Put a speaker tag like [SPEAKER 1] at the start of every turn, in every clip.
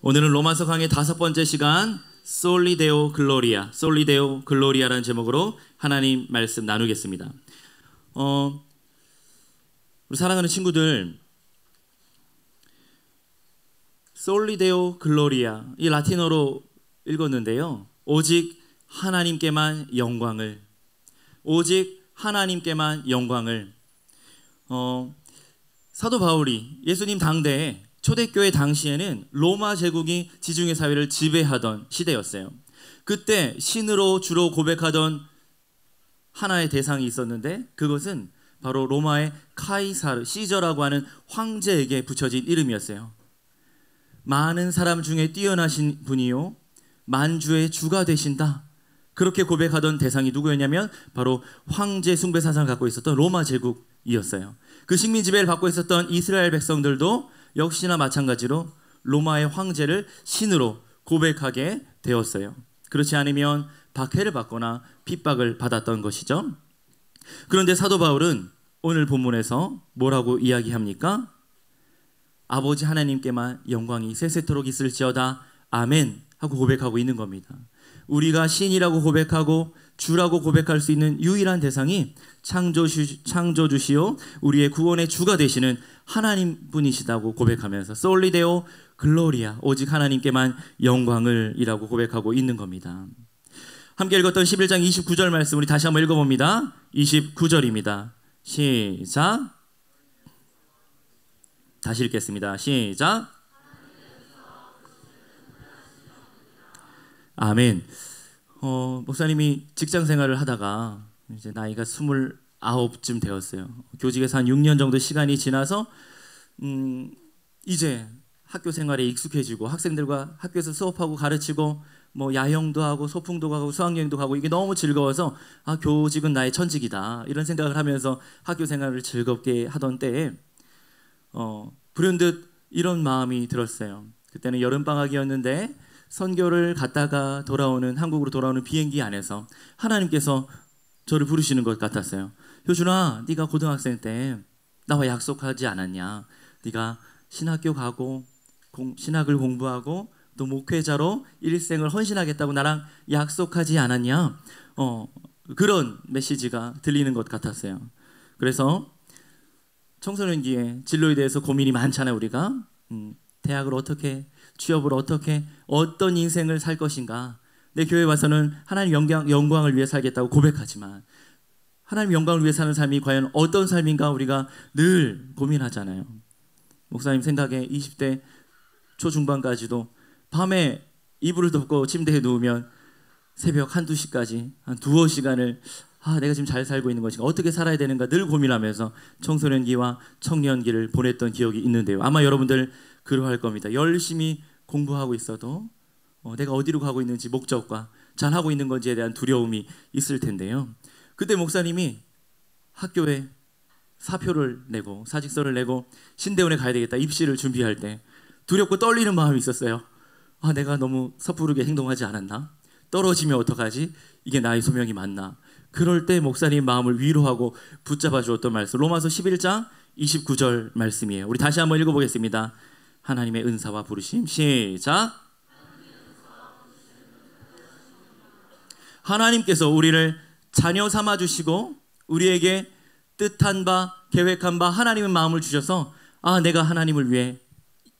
[SPEAKER 1] 오늘은 로마서 강의 5번째 시간 솔리 데오 글로리아, 솔리 데오 글로리아라는 제목으로 하나님 말씀 나누겠습니다. 우리 사랑하는 친구들, 솔리 데오 글로리아, 이 라틴어로 읽었는데요, 오직 하나님께만 영광을, 오직 하나님께만 영광을. 사도 바울이 예수님 당대에 초대교회 당시에는 로마 제국이 지중해 사회를 지배하던 시대였어요. 그때 신으로 주로 고백하던 하나의 대상이 있었는데, 그것은 바로 로마의 카이사르, 시저라고 하는 황제에게 붙여진 이름이었어요. 많은 사람 중에 뛰어나신 분이요, 만주의 주가 되신다, 그렇게 고백하던 대상이 누구였냐면 바로 황제 숭배 사상을 갖고 있었던 로마 제국이었어요. 그 식민 지배를 받고 있었던 이스라엘 백성들도 역시나 마찬가지로 로마의 황제를 신으로 고백하게 되었어요. 그렇지 않으면 박해를 받거나 핍박을 받았던 것이죠. 그런데 사도 바울은 오늘 본문에서 뭐라고 이야기합니까? 아버지 하나님께만 영광이 세세토록 있을지어다 아멘 하고 고백하고 있는 겁니다. 우리가 신이라고 고백하고 주라고 고백할 수 있는 유일한 대상이 창조주시오 우리의 구원의 주가 되시는 하나님 분이시다고 고백하면서 솔리 데오 글로리아, 오직 하나님께만 영광을 이라고 고백하고 있는 겁니다. 함께 읽었던 11장 29절 말씀 우리 다시 한번 읽어봅니다. 29절입니다. 시작. 다시 읽겠습니다. 시작. 아멘. 목사님이 직장 생활을 하다가 이제 나이가 29쯤 되었어요. 교직에서 한 6년 정도 시간이 지나서 이제 학교 생활에 익숙해지고 학생들과 학교에서 수업하고 가르치고 뭐 야영도 하고 소풍도 가고 수학여행도 가고 이게 너무 즐거워서 교직은 나의 천직이다 이런 생각을 하면서 학교 생활을 즐겁게 하던 때에 불현듯 이런 마음이 들었어요. 그때는 여름방학이었는데 선교를 갔다가 한국으로 돌아오는 비행기 안에서 하나님께서 저를 부르시는 것 같았어요. 효준아, 네가 고등학생 때 나와 약속하지 않았냐? 네가 신학교 가고 신학을 공부하고 또 목회자로 일생을 헌신하겠다고 나랑 약속하지 않았냐? 그런 메시지가 들리는 것 같았어요. 그래서 청소년기에 진로에 대해서 고민이 많잖아요. 우리가 대학을 어떻게, 취업을 어떻게, 어떤 인생을 살 것인가. 내 교회에 와서는 하나님 영광을 위해 살겠다고 고백하지만 하나님 영광을 위해 사는 삶이 과연 어떤 삶인가 우리가 늘 고민하잖아요. 목사님 생각에 20대 초중반까지도 밤에 이불을 덮고 침대에 누우면 새벽 1-2시까지 한 두어 시간을 내가 지금 잘 살고 있는 것인가, 어떻게 살아야 되는가 늘 고민하면서 청소년기와 청년기를 보냈던 기억이 있는데요. 아마 여러분들 그러할 겁니다. 열심히 공부하고 있어도 내가 어디로 가고 있는지 목적과 잘하고 있는 건지에 대한 두려움이 있을 텐데요. 그때 목사님이 학교에 사표를 내고 사직서를 내고 신대원에 가야 되겠다 입시를 준비할 때 두렵고 떨리는 마음이 있었어요. 내가 너무 섣부르게 행동하지 않았나? 떨어지면 어떡하지? 이게 나의 소명이 맞나? 그럴 때 목사님 마음을 위로하고 붙잡아 주었던 말씀, 로마서 11장 29절 말씀이에요. 우리 다시 한번 읽어보겠습니다. 하나님의 은사와 부르심, 시작. 하나님께서 우리를 자녀 삼아주시고 우리에게 뜻한 바, 계획한 바 하나님의 마음을 주셔서 내가 하나님을 위해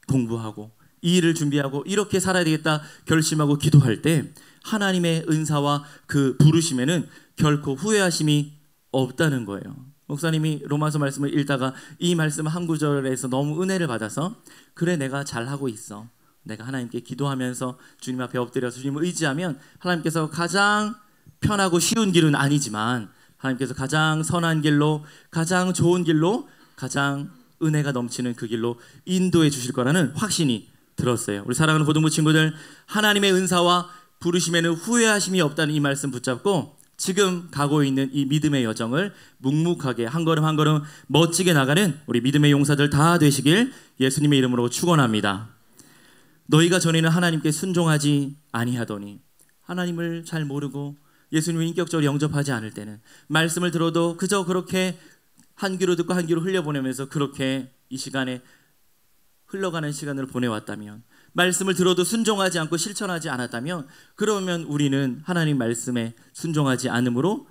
[SPEAKER 1] 공부하고 이 일을 준비하고 이렇게 살아야 되겠다 결심하고 기도할 때 하나님의 은사와 그 부르심에는 결코 후회하심이 없다는 거예요. 목사님이 로마서 말씀을 읽다가 이 말씀 한 구절에서 너무 은혜를 받아서 그래, 내가 잘하고 있어. 내가 하나님께 기도하면서 주님 앞에 엎드려서 주님을 의지하면 하나님께서 가장 편하고 쉬운 길은 아니지만 하나님께서 가장 선한 길로, 가장 좋은 길로, 가장 은혜가 넘치는 그 길로 인도해 주실 거라는 확신이 들었어요. 우리 사랑하는 고등부 친구들, 하나님의 은사와 부르심에는 후회하심이 없다는 이 말씀 붙잡고 지금 가고 있는 이 믿음의 여정을 묵묵하게 한 걸음 한 걸음 멋지게 나가는 우리 믿음의 용사들 다 되시길 예수님의 이름으로 축원합니다. 너희가 전에는 하나님께 순종하지 아니하더니, 하나님을 잘 모르고 예수님을 인격적으로 영접하지 않을 때는 말씀을 들어도 그저 그렇게 한 귀로 듣고 한 귀로 흘려보내면서 그렇게 이 시간에 흘러가는 시간을 보내왔다면 말씀을 들어도 순종하지 않고 실천하지 않았다면 그러면 우리는 하나님 말씀에 순종하지 않으므로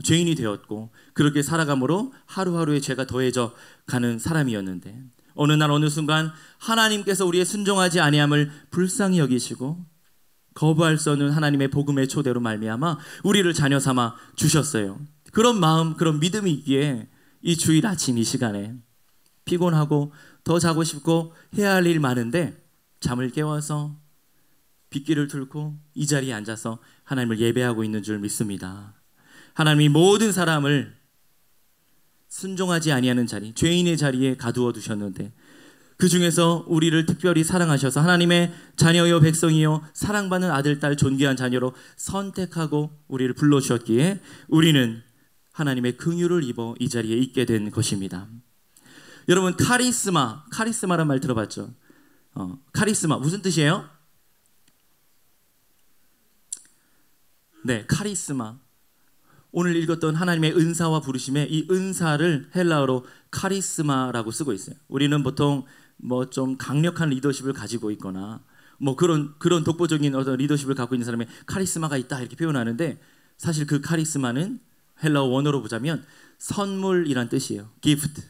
[SPEAKER 1] 죄인이 되었고 그렇게 살아감으로 하루하루의 죄가 더해져 가는 사람이었는데 어느 날 어느 순간 하나님께서 우리의 순종하지 아니함을 불쌍히 여기시고 거부할 수 없는 하나님의 복음의 초대로 말미암아 우리를 자녀 삼아 주셨어요. 그런 마음, 그런 믿음이 있기에 이 주일 아침 이 시간에 피곤하고 더 자고 싶고 해야 할 일 많은데 잠을 깨워서 빗길을 뚫고 이 자리에 앉아서 하나님을 예배하고 있는 줄 믿습니다. 하나님이 모든 사람을 순종하지 아니하는 자리, 죄인의 자리에 가두어 두셨는데 그 중에서 우리를 특별히 사랑하셔서 하나님의 자녀요 백성이요 사랑받는 아들, 딸, 존귀한 자녀로 선택하고 우리를 불러주셨기에 우리는 하나님의 긍휼을 입어 이 자리에 있게 된 것입니다. 여러분 카리스마란 말 들어봤죠? 카리스마 무슨 뜻이에요? 네, 카리스마. 오늘 읽었던 하나님의 은사와 부르심에 이 은사를 헬라어로 카리스마라고 쓰고 있어요. 우리는 보통 뭐 좀 강력한 리더십을 가지고 있거나 뭐 그런 독보적인 어떤 리더십을 갖고 있는 사람의 카리스마가 있다 이렇게 표현하는데 사실 그 카리스마는 헬라어 원어로 보자면 선물이란 뜻이에요. gift,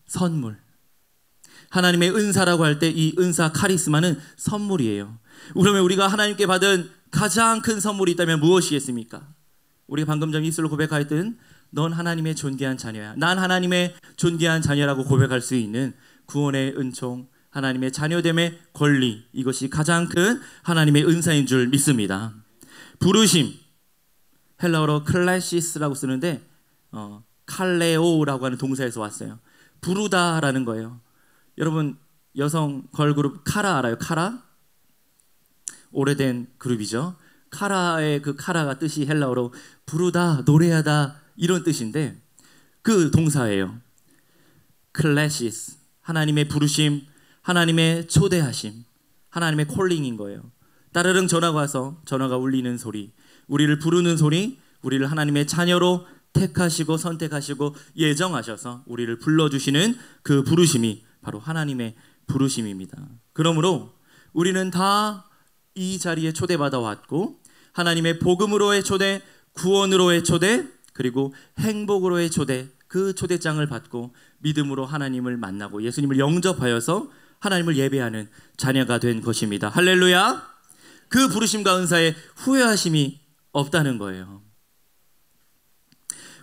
[SPEAKER 1] 선물. 하나님의 은사라고 할 때 이 은사 카리스마는 선물이에요. 그러면 우리가 하나님께 받은 가장 큰 선물이 있다면 무엇이겠습니까? 우리가 방금 전 입술로 고백하였던 넌 하나님의 존귀한 자녀야. 난 하나님의 존귀한 자녀라고 고백할 수 있는 구원의 은총, 하나님의 자녀됨의 권리, 이것이 가장 큰 하나님의 은사인 줄 믿습니다. 부르심, 헬라어로 클래시스라고 쓰는데 칼레오라고 하는 동사에서 왔어요. 부르다라는 거예요. 여러분 여성 걸그룹 카라 알아요? 카라? 오래된 그룹이죠. 카라의 그 카라가 뜻이 헬라어로 부르다, 노래하다 이런 뜻인데 그 동사예요. 클래시스, 하나님의 부르심, 하나님의 초대하심, 하나님의 콜링인 거예요. 따르릉 전화가 와서 전화가 울리는 소리, 우리를 부르는 소리, 우리를 하나님의 자녀로 택하시고 선택하시고 예정하셔서 우리를 불러주시는 그 부르심이 바로 하나님의 부르심입니다. 그러므로 우리는 다 이 자리에 초대받아 왔고 하나님의 복음으로의 초대, 구원으로의 초대, 그리고 행복으로의 초대, 그 초대장을 받고 믿음으로 하나님을 만나고 예수님을 영접하여서 하나님을 예배하는 자녀가 된 것입니다. 할렐루야. 그 부르심과 은사에 후회하심이 없다는 거예요.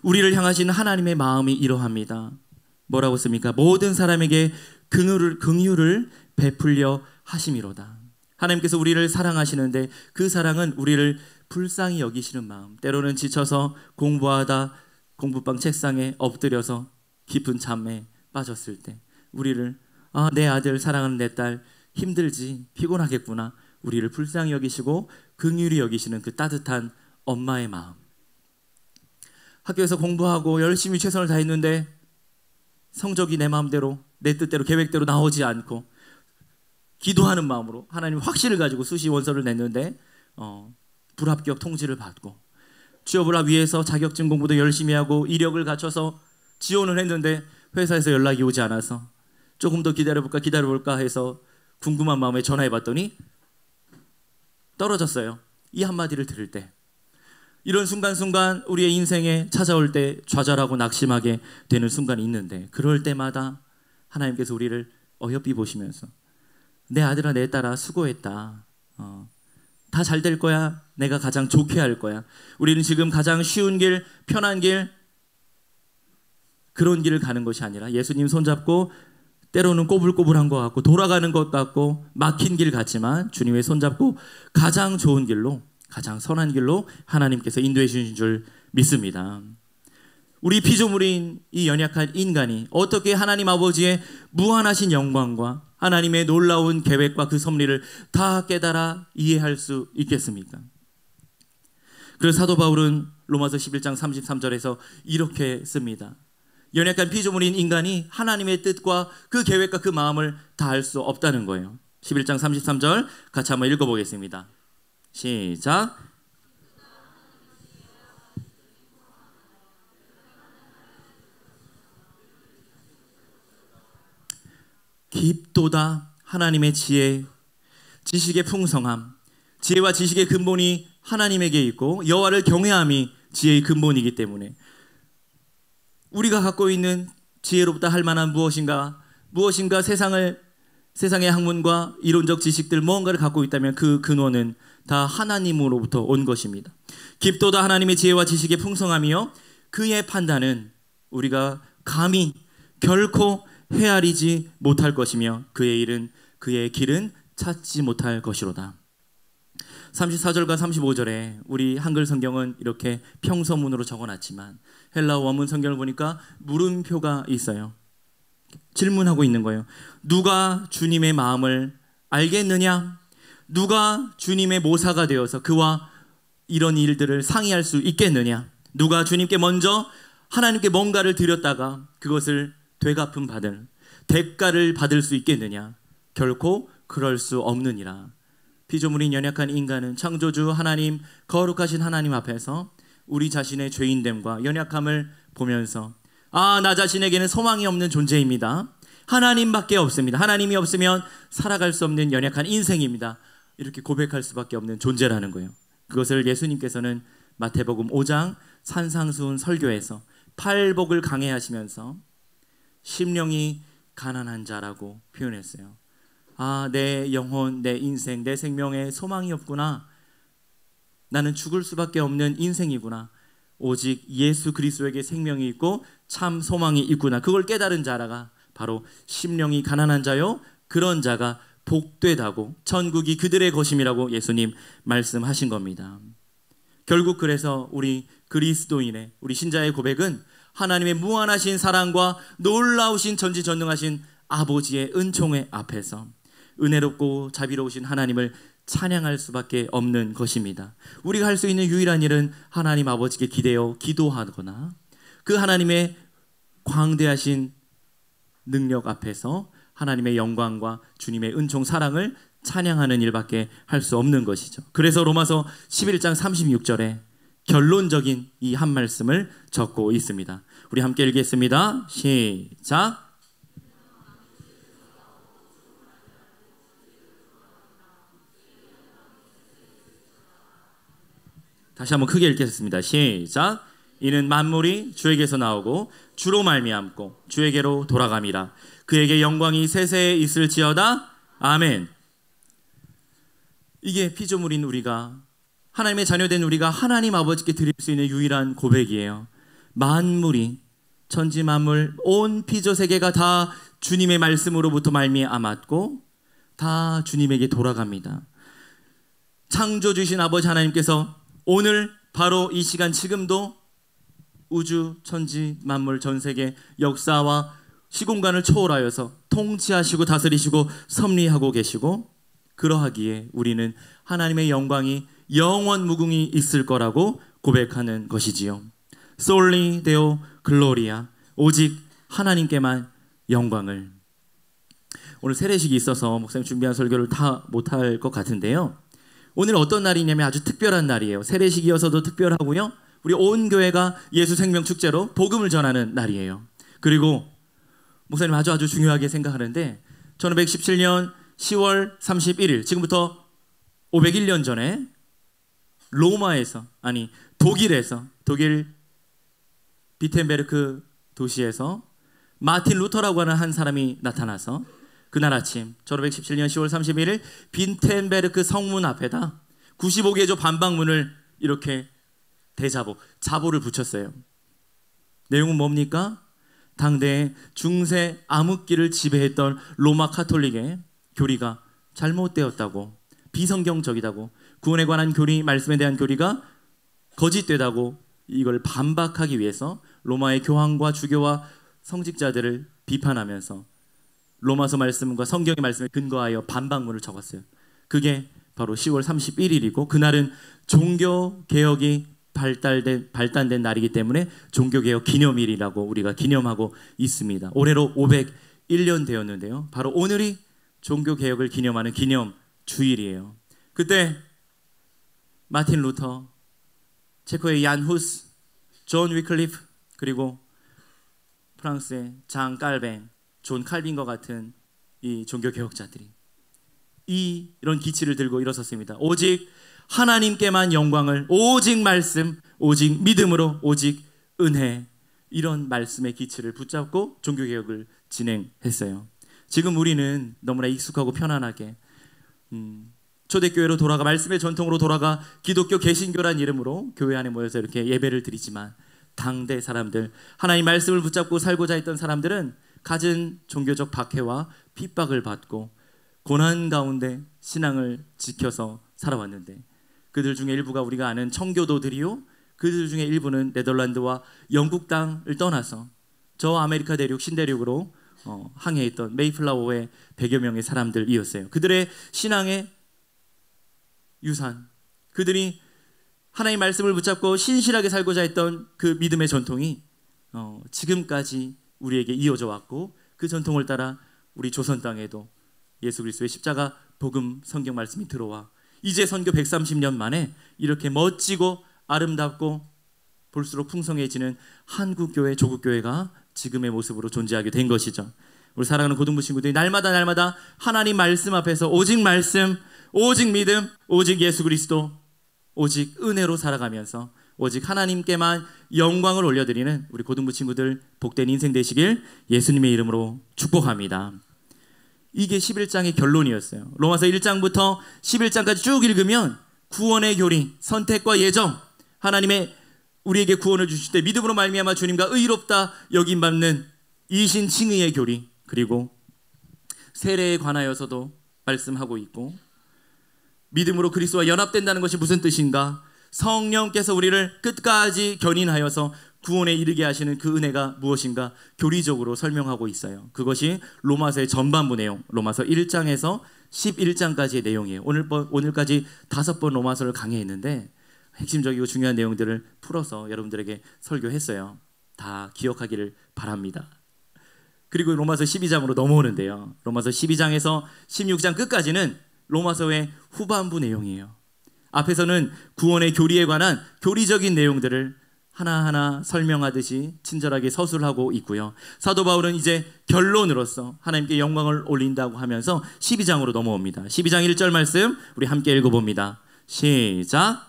[SPEAKER 1] 우리를 향하신 하나님의 마음이 이러합니다. 뭐라고 씁니까? 모든 사람에게 긍휼을 베풀려 하심이로다. 하나님께서 우리를 사랑하시는데 그 사랑은 우리를 불쌍히 여기시는 마음, 때로는 지쳐서 공부하다 공부방 책상에 엎드려서 깊은 잠에 빠졌을 때 우리를 내 아들, 사랑하는 내 딸 힘들지, 피곤하겠구나, 우리를 불쌍히 여기시고 긍휼히 여기시는 그 따뜻한 엄마의 마음. 학교에서 공부하고 열심히 최선을 다했는데 성적이 내 마음대로, 내 뜻대로, 계획대로 나오지 않고 기도하는 마음으로 하나님 확신을 가지고 수시 원서를 냈는데 불합격 통지를 받고 취업을 하기 위해서 자격증 공부도 열심히 하고 이력을 갖춰서 지원을 했는데 회사에서 연락이 오지 않아서 조금 더 기다려볼까 해서 궁금한 마음에 전화해봤더니 떨어졌어요. 이 한마디를 들을 때 이런 순간순간 우리의 인생에 찾아올 때 좌절하고 낙심하게 되는 순간이 있는데 그럴 때마다 하나님께서 우리를 어여삐 보시면서 내 아들아 내 딸아 수고했다. 다 잘 될 거야. 내가 가장 좋게 할 거야. 우리는 지금 가장 쉬운 길, 편한 길, 그런 길을 가는 것이 아니라 예수님 손잡고 때로는 꼬불꼬불한 것 같고 돌아가는 것 같고 막힌 길 같지만 주님의 손잡고 가장 좋은 길로, 가장 선한 길로 하나님께서 인도해 주신 줄 믿습니다. 우리 피조물인 이 연약한 인간이 어떻게 하나님 아버지의 무한하신 영광과 하나님의 놀라운 계획과 그 섭리를 다 깨달아 이해할 수 있겠습니까? 그래서 사도 바울은 로마서 11장 33절에서 이렇게 씁니다. 연약한 피조물인 인간이 하나님의 뜻과 그 계획과 그 마음을 다 알 수 없다는 거예요. 11장 33절 같이 한번 읽어보겠습니다. 시작. 깊도다 하나님의 지혜, 지식의 풍성함, 지혜와 지식의 근본이 하나님에게 있고 여호와를 경외함이 지혜의 근본이기 때문에 우리가 갖고 있는 지혜로부터 할 만한 무엇인가 세상의 학문과 이론적 지식들 무언가를 갖고 있다면 그 근원은 다 하나님으로부터 온 것입니다. 깊도다 하나님의 지혜와 지식의 풍성함이요 그의 판단은 우리가 감히 결코 헤아리지 못할 것이며 그의 길은 찾지 못할 것이로다. 34절과 35절에 우리 한글 성경은 이렇게 평서문으로 적어놨지만 헬라어 원문 성경을 보니까 물음표가 있어요. 질문하고 있는 거예요. 누가 주님의 마음을 알겠느냐? 누가 주님의 모사가 되어서 그와 이런 일들을 상의할 수 있겠느냐? 누가 주님께 먼저 하나님께 뭔가를 드렸다가 그것을 되갚음 받을 대가를 받을 수 있겠느냐? 결코 그럴 수 없느니라. 피조물인 연약한 인간은 창조주 하나님, 거룩하신 하나님 앞에서 우리 자신의 죄인됨과 연약함을 보면서 나 자신에게는 소망이 없는 존재입니다. 하나님밖에 없습니다. 하나님이 없으면 살아갈 수 없는 연약한 인생입니다. 이렇게 고백할 수밖에 없는 존재라는 거예요. 그것을 예수님께서는 마태복음 5장 산상수훈 설교에서 팔복을 강해하시면서 심령이 가난한 자라고 표현했어요. 내 영혼, 내 인생, 내 생명에 소망이 없구나. 나는 죽을 수밖에 없는 인생이구나. 오직 예수 그리스도에게 생명이 있고 참 소망이 있구나. 그걸 깨달은 자라가 바로 심령이 가난한 자요 그런 자가 복되다고 천국이 그들의 것임이라고 예수님 말씀하신 겁니다. 결국 그래서 우리 그리스도인의 우리 신자의 고백은 하나님의 무한하신 사랑과 놀라우신 전지전능하신 아버지의 은총의 앞에서 은혜롭고 자비로우신 하나님을 찬양할 수밖에 없는 것입니다. 우리가 할 수 있는 유일한 일은 하나님 아버지께 기대어 기도하거나 그 하나님의 광대하신 능력 앞에서 하나님의 영광과 주님의 은총 사랑을 찬양하는 일밖에 할 수 없는 것이죠. 그래서 로마서 11장 36절에 결론적인 이 한 말씀을 적고 있습니다. 우리 함께 읽겠습니다. 시작. 다시 한번 크게 읽겠습니다. 시작. 이는 만물이 주에게서 나오고 주로 말미암고 주에게로 돌아감이라. 그에게 영광이 세세에 있을지어다. 아멘. 이게 피조물인 우리가 하나님의 자녀된 우리가 하나님 아버지께 드릴 수 있는 유일한 고백이에요. 만물이 천지 만물 온 피조 세계가 다 주님의 말씀으로부터 말미암았고 다 주님에게 돌아갑니다. 창조주신 아버지 하나님께서 오늘 바로 이 시간 지금도 우주 천지 만물 전 세계 역사와 시공간을 초월하여서 통치하시고 다스리시고 섭리하고 계시고 그러하기에 우리는 하나님의 영광이 영원 무궁히 있을 거라고 고백하는 것이지요. Soli Deo Gloria. 오직 하나님께만 영광을. 오늘 세례식이 있어서 목사님 준비한 설교를 다 못할 것 같은데요. 오늘 어떤 날이냐면 아주 특별한 날이에요. 세례식이어서도 특별하고요. 우리 온 교회가 예수 생명 축제로 복음을 전하는 날이에요. 그리고 목사님 아주 중요하게 생각하는데 1517년 10월 31일 지금부터 501년 전에 독일 비텐베르크 도시에서 마틴 루터라고 하는 한 사람이 나타나서 그날 아침 1517년 10월 31일 빈텐베르크 성문 앞에다 95개조 반박문을 이렇게 자보를 붙였어요. 내용은 뭡니까? 당대의 중세 암흑기를 지배했던 로마 카톨릭의 교리가 잘못되었다고, 비성경적이다고, 구원에 관한 교리, 말씀에 대한 교리가 거짓되다고 이걸 반박하기 위해서 로마의 교황과 주교와 성직자들을 비판하면서 로마서 말씀과 성경의 말씀에 근거하여 반박문을 적었어요. 그게 바로 10월 31일이고 그날은 종교개혁이 발단된 날이기 때문에 종교개혁 기념일이라고 우리가 기념하고 있습니다. 올해로 501년 되었는데요. 바로 오늘이 종교개혁을 기념하는 기념주일이에요. 그때 마틴 루터, 체코의 얀 후스, 존 위클리프, 그리고 프랑스의 장 깔뱅, 존 칼빈과 같은 이 종교개혁자들이 이런 기치를 들고 일어섰습니다. 오직 하나님께만 영광을, 오직 말씀, 오직 믿음으로, 오직 은혜, 이런 말씀의 기치를 붙잡고 종교개혁을 진행했어요. 지금 우리는 너무나 익숙하고 편안하게 초대교회로 돌아가, 말씀의 전통으로 돌아가 기독교 개신교란 이름으로 교회 안에 모여서 이렇게 예배를 드리지만, 당대 사람들, 하나님 말씀을 붙잡고 살고자 했던 사람들은 갖은 종교적 박해와 핍박을 받고 고난 가운데 신앙을 지켜서 살아왔는데, 그들 중에 일부가 우리가 아는 청교도들이요, 그들 중에 일부는 네덜란드와 영국 땅을 떠나서 저 아메리카 대륙 신대륙으로 항해했던 메이플라워의 100여 명의 사람들이었어요. 그들의 신앙의 유산, 그들이 하나님의 말씀을 붙잡고 신실하게 살고자 했던 그 믿음의 전통이 지금까지 우리에게 이어져 왔고, 그 전통을 따라 우리 조선 땅에도 예수 그리스도의 십자가 복음 성경 말씀이 들어와 이제 선교 130년 만에 이렇게 멋지고 아름답고 볼수록 풍성해지는 한국교회, 조국교회가 지금의 모습으로 존재하게 된 것이죠. 우리 사랑하는 고등부 친구들이 날마다 하나님 말씀 앞에서 오직 말씀, 오직 믿음, 오직 예수 그리스도, 오직 은혜로 살아가면서 오직 하나님께만 영광을 올려드리는 우리 고등부 친구들 복된 인생 되시길 예수님의 이름으로 축복합니다. 이게 11장의 결론이었어요. 로마서 1장부터 11장까지 쭉 읽으면 구원의 교리, 선택과 예정, 하나님의 우리에게 구원을 주실 때 믿음으로 말미암아 주님과 의롭다 여김받는 이신 칭의의 교리, 그리고 세례에 관하여서도 말씀하고 있고, 믿음으로 그리스도와 연합된다는 것이 무슨 뜻인가, 성령께서 우리를 끝까지 견인하여서 구원에 이르게 하시는 그 은혜가 무엇인가 교리적으로 설명하고 있어요. 그것이 로마서의 전반부 내용, 로마서 1장에서 11장까지의 내용이에요. 오늘까지 5번 로마서를 강의했는데 핵심적이고 중요한 내용들을 풀어서 여러분들에게 설교했어요. 다 기억하기를 바랍니다. 그리고 로마서 12장으로 넘어오는데요, 로마서 12장에서 16장 끝까지는 로마서의 후반부 내용이에요. 앞에서는 구원의 교리에 관한 교리적인 내용들을 하나하나 설명하듯이 친절하게 서술하고 있고요. 사도 바울은 이제 결론으로서 하나님께 영광을 올린다고 하면서 12장으로 넘어옵니다. 12장 1절 말씀 우리 함께 읽어봅니다. 시작.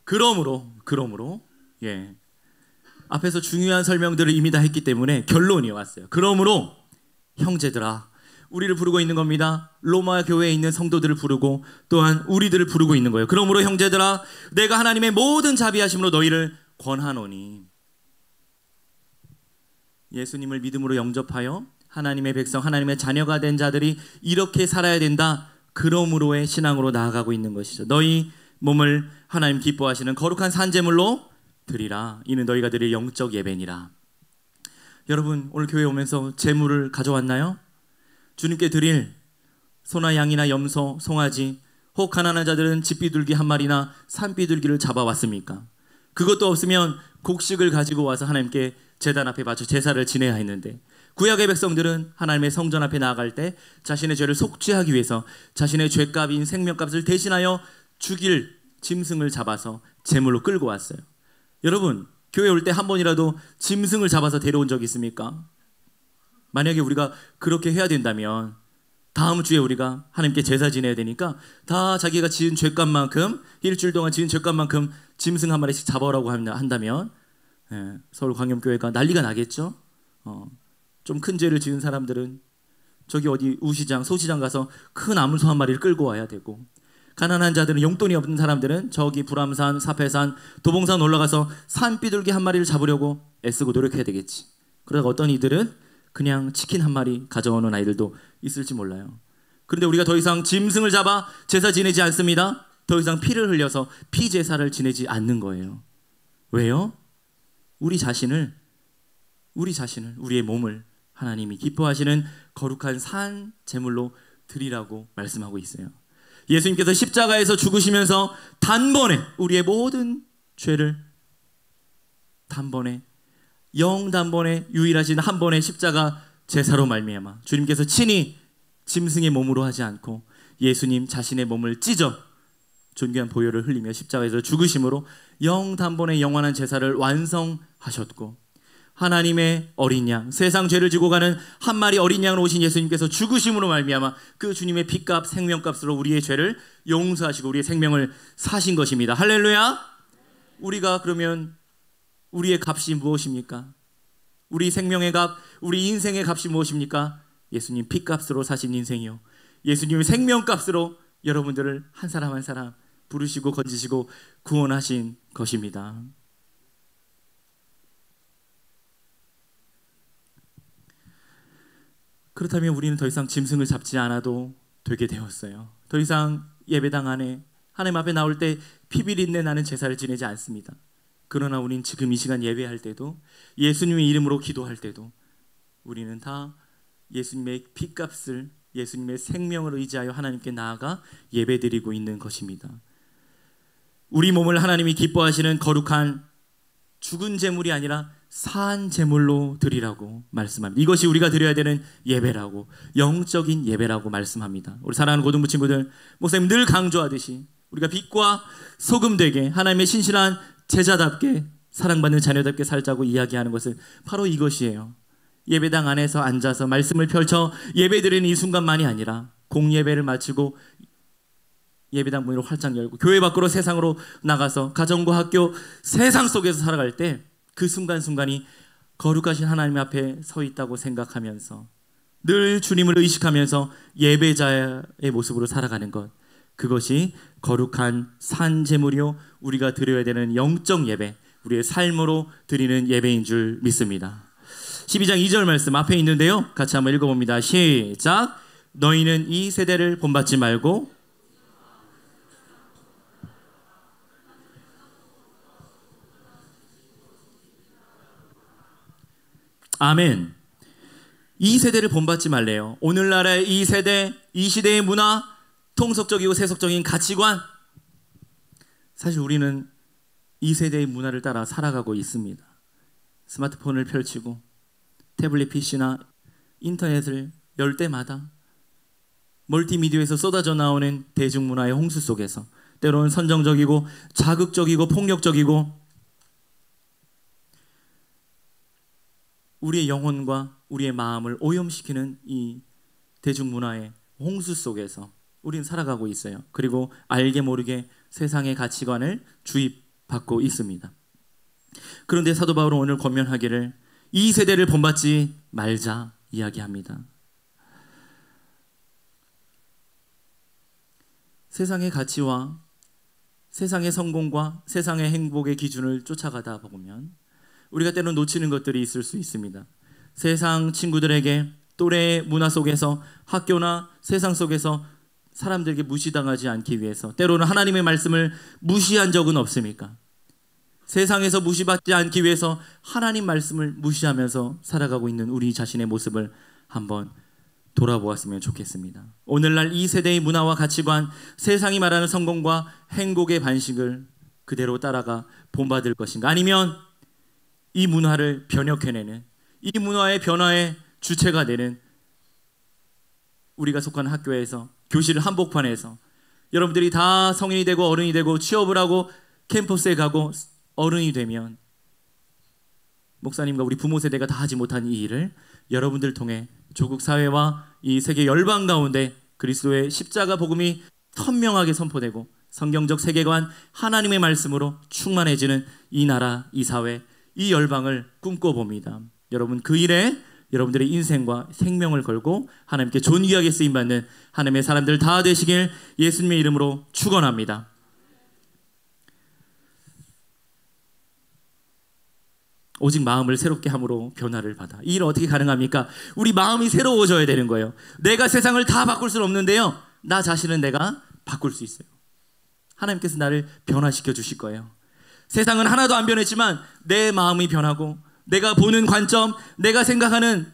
[SPEAKER 1] 그러므로 앞에서 중요한 설명들을 이미 다 했기 때문에 결론이 왔어요. 그러므로 형제들아, 우리를 부르고 있는 겁니다. 로마 교회에 있는 성도들을 부르고 또한 우리들을 부르고 있는 거예요. 그러므로 형제들아, 내가 하나님의 모든 자비하심으로 너희를 권하노니. 예수님을 믿음으로 영접하여 하나님의 백성, 하나님의 자녀가 된 자들이 이렇게 살아야 된다. 그러므로의 신앙으로 나아가고 있는 것이죠. 너희 몸을 하나님 기뻐하시는 거룩한 산제물로 드리라. 이는 너희가 드릴 영적 예배니라. 여러분, 오늘 교회 오면서 제물을 가져왔나요? 주님께 드릴 소나 양이나 염소, 송아지, 혹 가난한 자들은 집비둘기 한 마리나 산비둘기를 잡아왔습니까? 그것도 없으면 곡식을 가지고 와서 하나님께 제단 앞에 바쳐 제사를 지내야 했는데, 구약의 백성들은 하나님의 성전 앞에 나아갈 때 자신의 죄를 속죄하기 위해서 자신의 죄값인 생명값을 대신하여 죽일 짐승을 잡아서 제물로 끌고 왔어요. 여러분, 교회 올 때 한 번이라도 짐승을 잡아서 데려온 적 있습니까? 만약에 우리가 그렇게 해야 된다면 다음 주에 우리가 하나님께 제사 지내야 되니까 다 자기가 지은 죄값만큼, 일주일 동안 지은 죄값만큼 짐승 한 마리씩 잡아오라고 한다면 서울 광염교회가 난리가 나겠죠. 좀 큰 죄를 지은 사람들은 저기 어디 우시장, 소시장 가서 큰 암소 한 마리를 끌고 와야 되고, 가난한 자들은, 용돈이 없는 사람들은 저기 불암산, 사패산, 도봉산 올라가서 산비둘기 한 마리를 잡으려고 애쓰고 노력해야 되겠지. 그러다가 어떤 이들은 그냥 치킨 한 마리 가져오는 아이들도 있을지 몰라요. 그런데 우리가 더 이상 짐승을 잡아 제사 지내지 않습니다. 더 이상 피를 흘려서 피제사를 지내지 않는 거예요. 왜요? 우리 자신을, 우리의 몸을 하나님이 기뻐하시는 거룩한 산 제물로 드리라고 말씀하고 있어요. 예수님께서 십자가에서 죽으시면서 단번에 우리의 모든 죄를 단번에, 영단번에 유일하신 한 번의 십자가 제사로 말미암아 주님께서 친히 짐승의 몸으로 하지 않고 예수님 자신의 몸을 찢어 존귀한 보혈을 흘리며 십자가에서 죽으심으로 영단번의 영원한 제사를 완성하셨고, 하나님의 어린 양, 세상 죄를 지고 가는 한 마리 어린 양으로 오신 예수님께서 죽으심으로 말미암아 그 주님의 피값, 생명값으로 우리의 죄를 용서하시고 우리의 생명을 사신 것입니다. 할렐루야. 우리가 그러면 우리의 값이 무엇입니까? 우리 생명의 값, 우리 인생의 값이 무엇입니까? 예수님 피값으로 사신 인생이요, 예수님의 생명값으로 여러분들을 한 사람 한 사람 부르시고 건지시고 구원하신 것입니다. 그렇다면 우리는 더 이상 짐승을 잡지 않아도 되게 되었어요. 더 이상 예배당 안에 하나님 앞에 나올 때 피비린내 나는 제사를 지내지 않습니다. 그러나 우리는 지금 이 시간 예배할 때도, 예수님의 이름으로 기도할 때도 우리는 다 예수님의 피값을, 예수님의 생명을 의지하여 하나님께 나아가 예배드리고 있는 것입니다. 우리 몸을 하나님이 기뻐하시는 거룩한 죽은 제물이 아니라 산 제물로 드리라고 말씀합니다. 이것이 우리가 드려야 되는 예배라고, 영적인 예배라고 말씀합니다. 우리 사랑하는 고등부 친구들, 목사님 늘 강조하듯이 우리가 빛과 소금 되게 하나님의 신실한 제자답게 사랑받는 자녀답게 살자고 이야기하는 것은 바로 이것이에요. 예배당 안에서 앉아서 말씀을 펼쳐 예배드리는 이 순간만이 아니라 공예배를 마치고 예배당 문을 활짝 열고 교회 밖으로 세상으로 나가서 가정과 학교, 세상 속에서 살아갈 때 그 순간순간이 거룩하신 하나님 앞에 서 있다고 생각하면서 늘 주님을 의식하면서 예배자의 모습으로 살아가는 것, 그것이 거룩한 산 제물이요, 우리가 드려야 되는 영적 예배, 우리의 삶으로 드리는 예배인 줄 믿습니다. 12장 2절 말씀 앞에 있는데요, 같이 한번 읽어봅니다. 시작. 너희는 이 세대를 본받지 말고 아멘. 이 세대를 본받지 말래요. 오늘날의 이 세대, 이 시대의 문화, 통속적이고 세속적인 가치관, 사실 우리는 이 세대의 문화를 따라 살아가고 있습니다. 스마트폰을 펼치고 태블릿 PC나 인터넷을 열 때마다 멀티미디어에서 쏟아져 나오는 대중문화의 홍수 속에서 때로는 선정적이고 자극적이고 폭력적이고 우리의 영혼과 우리의 마음을 오염시키는 이 대중문화의 홍수 속에서 우리는 살아가고 있어요. 그리고 알게 모르게 세상의 가치관을 주입받고 있습니다. 그런데 사도 바울은 오늘 권면하기를 이 세대를 본받지 말자 이야기합니다. 세상의 가치와 세상의 성공과 세상의 행복의 기준을 쫓아가다 보면 우리가 때로는 놓치는 것들이 있을 수 있습니다. 세상 친구들에게 또래의 문화 속에서 학교나 세상 속에서 사람들에게 무시당하지 않기 위해서 때로는 하나님의 말씀을 무시한 적은 없습니까? 세상에서 무시받지 않기 위해서 하나님 말씀을 무시하면서 살아가고 있는 우리 자신의 모습을 한번 돌아보았으면 좋겠습니다. 오늘날 이 세대의 문화와 가치관, 세상이 말하는 성공과 행복의 반식을 그대로 따라가 본받을 것인가? 아니면 이 문화를 변혁해내는, 이 문화의 변화의 주체가 되는 우리가 속한 학교에서, 교실 한복판에서 여러분들이 다 성인이 되고 어른이 되고 취업을 하고 캠퍼스에 가고 어른이 되면 목사님과 우리 부모 세대가 다 하지 못한 이 일을 여러분들 통해 조국 사회와 이 세계 열방 가운데 그리스도의 십자가 복음이 선명하게 선포되고 성경적 세계관, 하나님의 말씀으로 충만해지는 이 나라, 이 사회, 이 열방을 꿈꿔봅니다. 여러분 그 일에 여러분들의 인생과 생명을 걸고 하나님께 존귀하게 쓰임받는 하나님의 사람들 다 되시길 예수님의 이름으로 축원합니다. 오직 마음을 새롭게 함으로 변화를 받아. 이 일은 어떻게 가능합니까? 우리 마음이 새로워져야 되는 거예요. 내가 세상을 다 바꿀 수는 없는데요, 나 자신은 내가 바꿀 수 있어요. 하나님께서 나를 변화시켜 주실 거예요. 세상은 하나도 안 변했지만 내 마음이 변하고 내가 보는 관점, 내가 생각하는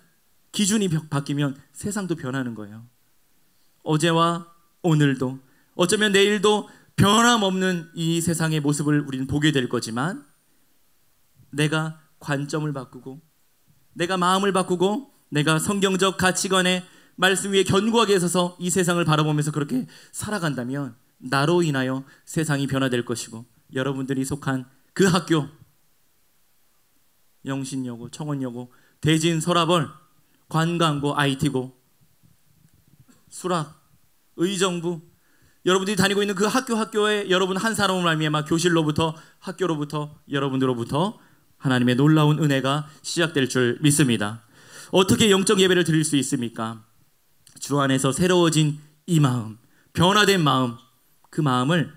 [SPEAKER 1] 기준이 바뀌면 세상도 변하는 거예요. 어제와 오늘도, 어쩌면 내일도 변함없는 이 세상의 모습을 우리는 보게 될 거지만 내가 관점을 바꾸고 내가 마음을 바꾸고 내가 성경적 가치관의 말씀 위에 견고하게 서서 이 세상을 바라보면서 그렇게 살아간다면 나로 인하여 세상이 변화될 것이고 여러분들이 속한 그 학교, 영신여고, 청원여고, 대진, 서라벌, 관광고, IT고, 수락, 의정부, 여러분들이 다니고 있는 그 학교에 여러분 한 사람을 말미암아 교실로부터, 학교로부터, 여러분들로부터 하나님의 놀라운 은혜가 시작될 줄 믿습니다. 어떻게 영적 예배를 드릴 수 있습니까? 주 안에서 새로워진 이 마음, 변화된 마음, 그 마음을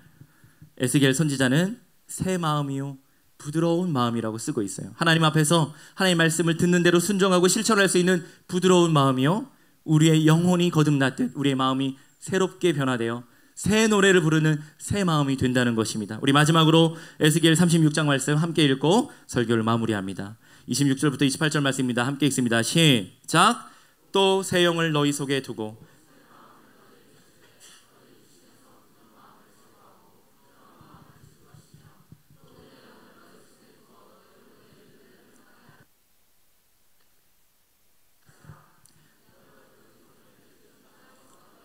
[SPEAKER 1] 에스겔 선지자는 새 마음이요 부드러운 마음이라고 쓰고 있어요. 하나님 앞에서 하나님 말씀을 듣는 대로 순종하고 실천할 수 있는 부드러운 마음이요, 우리의 영혼이 거듭났듯 우리의 마음이 새롭게 변화되어 새 노래를 부르는 새 마음이 된다는 것입니다. 우리 마지막으로 에스겔 36장 말씀 함께 읽고 설교를 마무리합니다. 26절부터 28절 말씀입니다. 함께 읽습니다. 시작. 또 새 영을 너희 속에 두고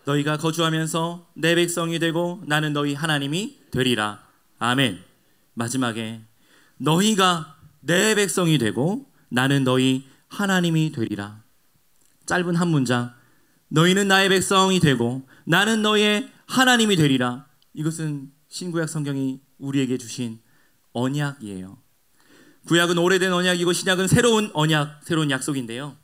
[SPEAKER 1] 너희가 거주하면서 내 백성이 되고 나는 너희 하나님이 되리라. 아멘. 마지막에 너희가 내 백성이 되고 나는 너희 하나님이 되리라. 짧은 한 문장, 너희는 나의 백성이 되고 나는 너희의 하나님이 되리라. 이것은 신구약 성경이 우리에게 주신 언약이에요. 구약은 오래된 언약이고 신약은 새로운 언약, 새로운 약속인데요,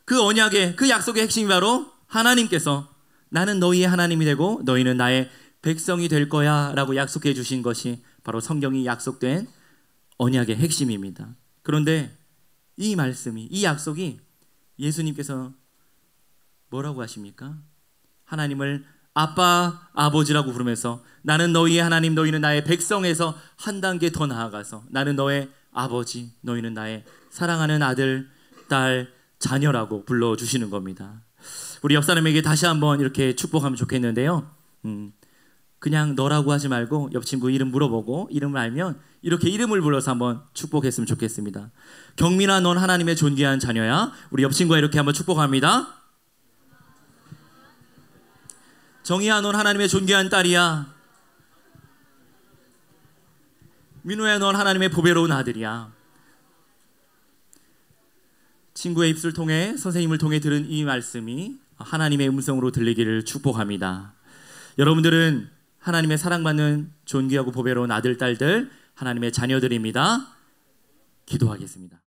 [SPEAKER 1] 그 언약의, 그 약속의 핵심이 바로 하나님께서 나는 너희의 하나님이 되고 너희는 나의 백성이 될 거야 라고 약속해 주신 것이 바로 성경이 약속된 언약의 핵심입니다. 그런데 이 말씀이, 이 약속이 예수님께서 뭐라고 하십니까? 하나님을 아빠, 아버지라고 부르면서 나는 너희의 하나님, 너희는 나의 백성에서 한 단계 더 나아가서 나는 너의 아버지, 너희는 나의 사랑하는 아들, 딸, 자녀라고 불러주시는 겁니다. 우리 옆사람에게 다시 한번 이렇게 축복하면 좋겠는데요, 그냥 너라고 하지 말고 옆 친구 이름 물어보고 이름을 알면 이렇게 이름을 불러서 한번 축복했으면 좋겠습니다. 경민아, 넌 하나님의 존귀한 자녀야. 우리 옆 친구가 이렇게 한번 축복합니다. 정희야, 넌 하나님의 존귀한 딸이야. 민호야, 넌 하나님의 보배로운 아들이야. 친구의 입술 통해, 선생님을 통해 들은 이 말씀이 하나님의 음성으로 들리기를 축복합니다. 여러분들은 하나님의 사랑받는 존귀하고 보배로운 아들, 딸들, 하나님의 자녀들입니다. 기도하겠습니다.